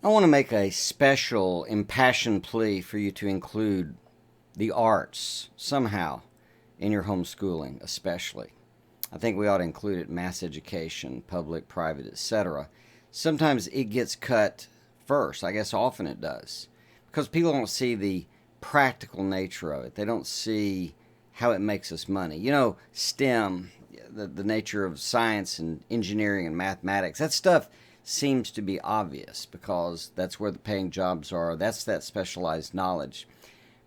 I want to make a special, impassioned plea for you to include the arts somehow in your homeschooling, especially. I think we ought to include it in mass education, public, private, etc. Sometimes it gets cut first. I guess often it does. Because people don't see the practical nature of it. They don't see how it makes us money. You know, STEM, the nature of science and engineering and mathematics, that stuff seems to be obvious because that's where the paying jobs are. That's that specialized knowledge.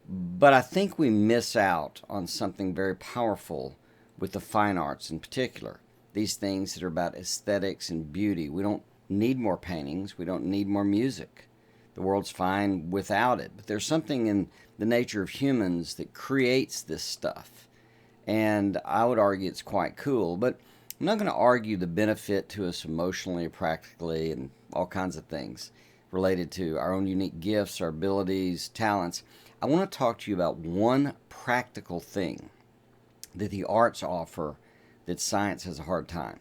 But I think we miss out on something very powerful with the fine arts in particular. These things that are about aesthetics and beauty. We don't need more paintings. We don't need more music. The world's fine without it. But there's something in the nature of humans that creates this stuff. And I would argue it's quite cool. But I'm not going to argue the benefit to us emotionally, practically, and all kinds of things related to our own unique gifts, our abilities, talents. I want to talk to you about one practical thing that the arts offer that science has a hard time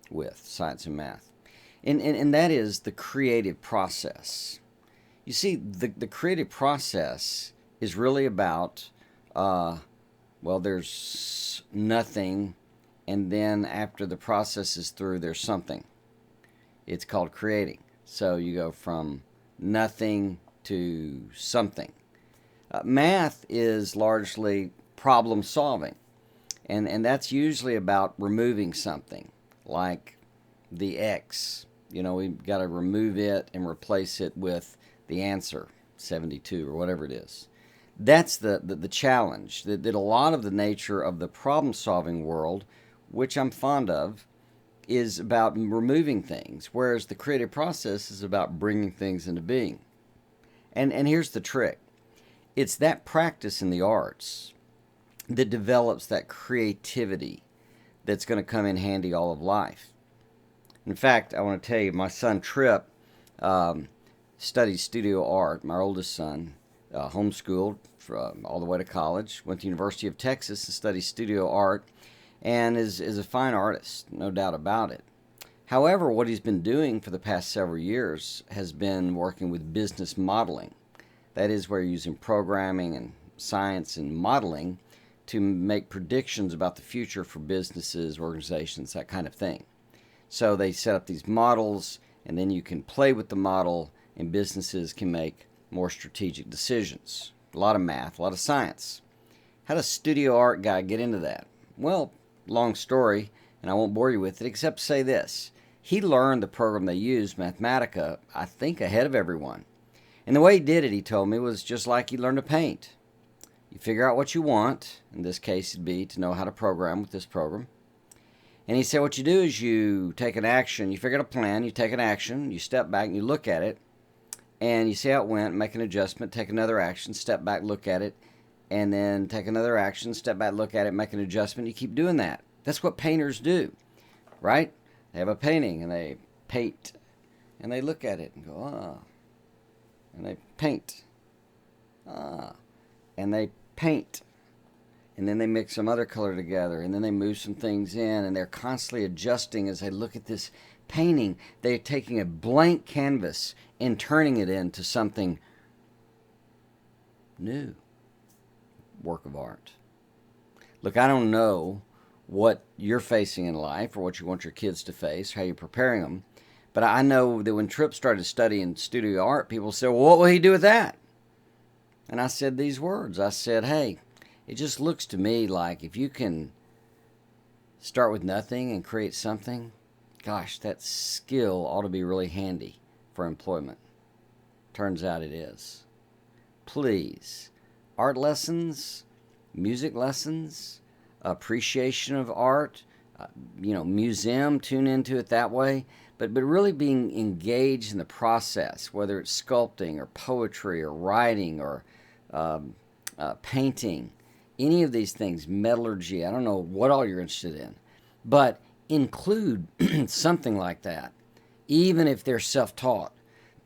with, science and math. And that is the creative process. You see, the creative process is really about, there's nothing, and then after the process is through, there's something. It's called creating. So you go from nothing to something. Math is largely problem solving, and that's usually about removing something, like the x. You know, we've got to remove it and replace it with the answer, 72 or whatever it is. That's the challenge, that a lot of the nature of the problem-solving world, which I'm fond of, is about removing things, whereas the creative process is about bringing things into being. And here's the trick. It's that practice in the arts that develops that creativity that's going to come in handy all of life. In fact, I want to tell you, my son Trip studied studio art. My oldest son homeschooled all the way to college, went to University of Texas and studied studio art, and is a fine artist, no doubt about it. However, what he's been doing for the past several years has been working with business modeling. That is where you're using programming and science and modeling to make predictions about the future for businesses, organizations, that kind of thing. So they set up these models, and then you can play with the model, and businesses can make more strategic decisions. A lot of math, a lot of science. How does studio art guy get into that? Well, long story, and I won't bore you with it, except to say this. He learned the program they used, Mathematica, I think ahead of everyone. And the way he did it, he told me, was just like he learned to paint. You figure out what you want. In this case, it'd be to know how to program with this program. And he said what you do is you take an action, you figure out a plan, you take an action, you step back and you look at it, and you see how it went, make an adjustment, take another action, step back, look at it, and then take another action, step back, look at it, make an adjustment. You keep doing that. That's what painters do, right? They have a painting, and they paint, and they look at it and go, ah. And they paint, ah. And they paint. And then they mix some other color together, and then they move some things in, and they're constantly adjusting as they look at this painting. They're taking a blank canvas and turning it into something new. Work of art. Look, I don't know what you're facing in life or what you want your kids to face, how you're preparing them, but I know that when Tripp started studying studio art, people said, well, what will he do with that? And I said these words. I said, hey, it just looks to me like if you can start with nothing and create something, gosh, that skill ought to be really handy for employment. Turns out it is. Please, art lessons, music lessons, appreciation of art, museum, tune into it that way. But really being engaged in the process, whether it's sculpting or poetry or writing or painting, any of these things, metallurgy, I don't know what all you're interested in, but include something like that, even if they're self-taught.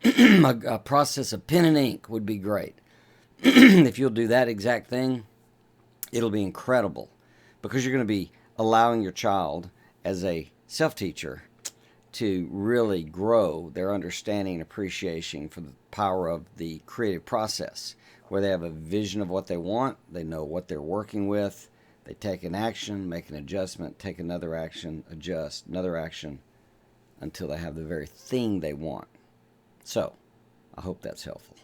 A process of pen and ink would be great. If you'll do that exact thing, it'll be incredible because you're going to be allowing your child as a self-teacher to really grow their understanding and appreciation for the power of the creative process, where they have a vision of what they want, they know what they're working with, they take an action, make an adjustment, take another action, adjust, another action, until they have the very thing they want. So, I hope that's helpful.